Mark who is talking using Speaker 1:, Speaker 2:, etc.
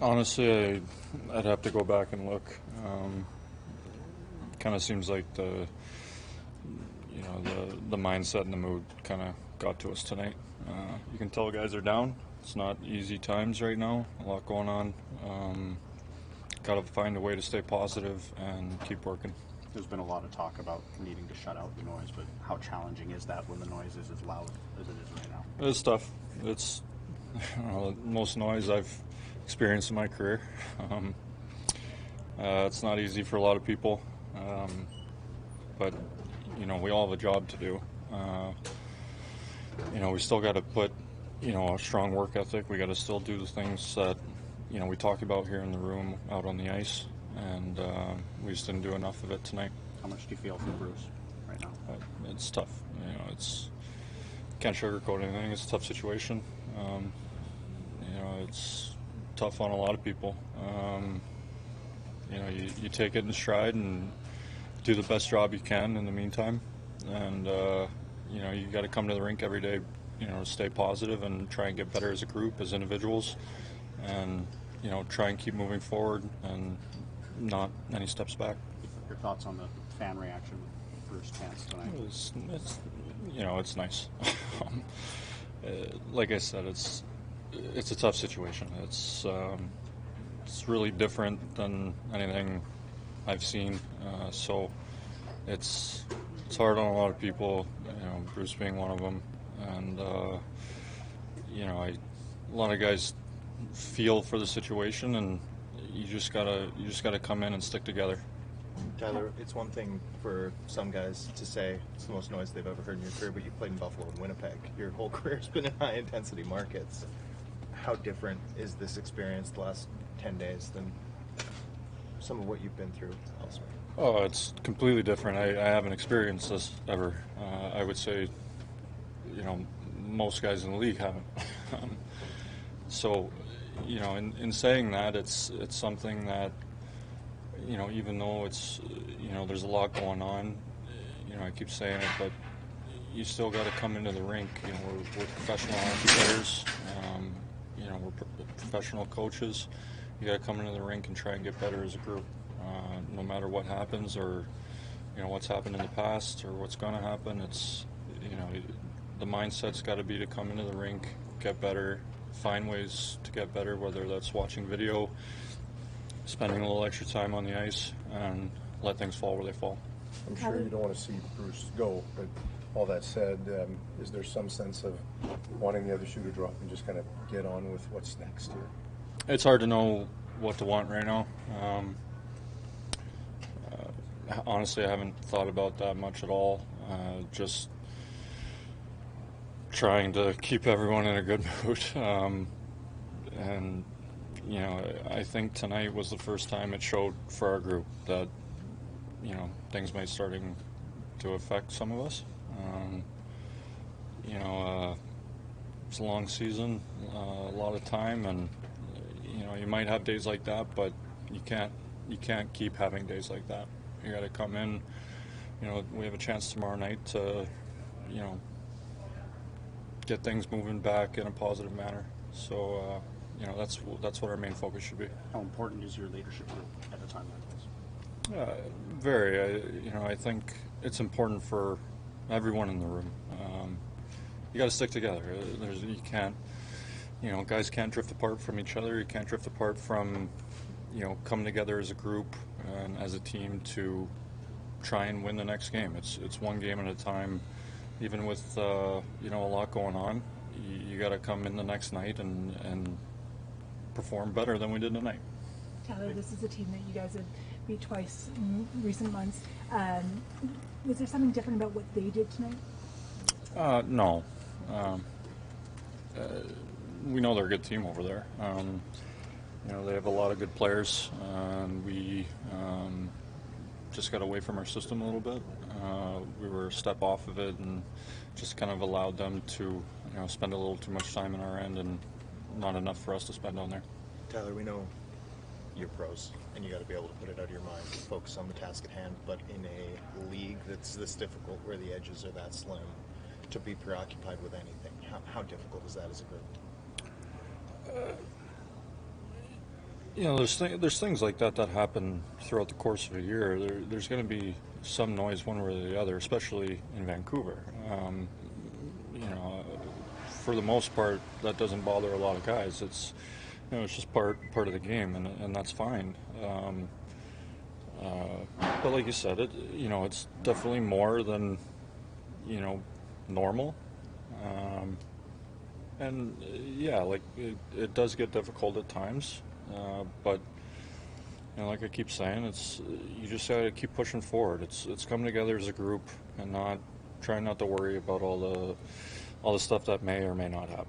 Speaker 1: Honestly, I'd have to go back and look. Kind of seems like the mindset and the mood kind of got to us tonight. You can tell guys are down. It's not easy times right now. A lot going on. Got to find a way to stay positive and keep working.
Speaker 2: There's been a lot of talk about needing to shut out the noise, but how challenging is that when the noise is as loud as it is right now?
Speaker 1: It's tough. It's the most noise I've experienced in my career. It's not easy for a lot of people, but we all have a job to do. We still got to put a strong work ethic. We got to still do the things that we talk about here in the room, out on the ice, and we just didn't do enough of it tonight.
Speaker 2: How much do you feel for Bruce right now?
Speaker 1: It's tough. It's can't sugarcoat anything. It's a tough situation. It's tough on a lot of people. You take it in stride and do the best job you can in the meantime, and you got to come to the rink every day, stay positive and try and get better as a group, as individuals, and try and keep moving forward and not any steps back.
Speaker 2: Your thoughts on the fan reaction with Bruce Chance tonight?
Speaker 1: It's nice. Like I said, it's a tough situation. It's really different than anything I've seen. So it's hard on a lot of people. Bruce being one of them, and a lot of guys feel for the situation, and you just gotta come in and stick together.
Speaker 3: Tyler, it's one thing for some guys to say it's the most noise they've ever heard in your career, but you played in Buffalo and Winnipeg. Your whole career's been in high-intensity markets. How different is this experience the last 10 days than some of what you've been through elsewhere?
Speaker 1: Oh, it's completely different. I haven't experienced this ever. I would say, most guys in the league haven't. So, in saying that, it's something that, even though it's, there's a lot going on, I keep saying it, but you still got to come into the rink. We're professional hockey players. We're professional coaches. You got to come into the rink and try and get better as a group, no matter what happens or, what's happened in the past or what's going to happen. It's, the mindset's got to be to come into the rink, get better, find ways to get better, whether that's watching video, spending a little extra time on the ice, and let things fall where they fall.
Speaker 4: I'm sure you don't want to see Bruce go, but all that said, is there some sense of wanting the other shoe to drop and just kind of get on with what's next here?
Speaker 1: It's hard to know what to want right now. Honestly, I haven't thought about that much at all. Just trying to keep everyone in a good mood. And, I think tonight was the first time it showed for our group that, things might starting to affect some of us. It's a long season, a lot of time, and, you might have days like that, but you can't keep having days like that. You got to come in. We have a chance tomorrow night to, get things moving back in a positive manner. So, that's what our main focus should be.
Speaker 2: How important is your leadership group at a time like this?
Speaker 1: Very. I think it's important for everyone in the room. You got to stick together. You can't, guys can't drift apart from each other. You can't drift apart from, coming together as a group and as a team to try and win the next game. It's one game at a time. Even with a lot going on, you got to come in the next night and perform better than we did tonight.
Speaker 5: Tyler, this is a team that you guys have beat twice in recent months. Was there something different about what they did tonight?
Speaker 1: No. We know they're a good team over there. They have a lot of good players, and we just got away from our system a little bit. We were a step off of it and just kind of allowed them to spend a little too much time on our end and not enough for us to spend on there.
Speaker 3: Tyler, we know you're pros, and you got to be able to put it out of your mind, focus on the task at hand, but in a league that's this difficult where the edges are that slim, to be preoccupied with anything, how difficult is that as a group?
Speaker 1: you know, there's things like that that happen throughout the course of a year. There's going to be some noise one way or the other, especially in Vancouver. You know, for the most part, that doesn't bother a lot of guys. It's, you know, it's just part of the game, and that's fine. But like you said, you know, it's definitely more than, you know, normal. And yeah, like it does get difficult at times, but you know, like I keep saying, you just gotta keep pushing forward. It's coming together as a group and trying not to worry about all the stuff that may or may not happen.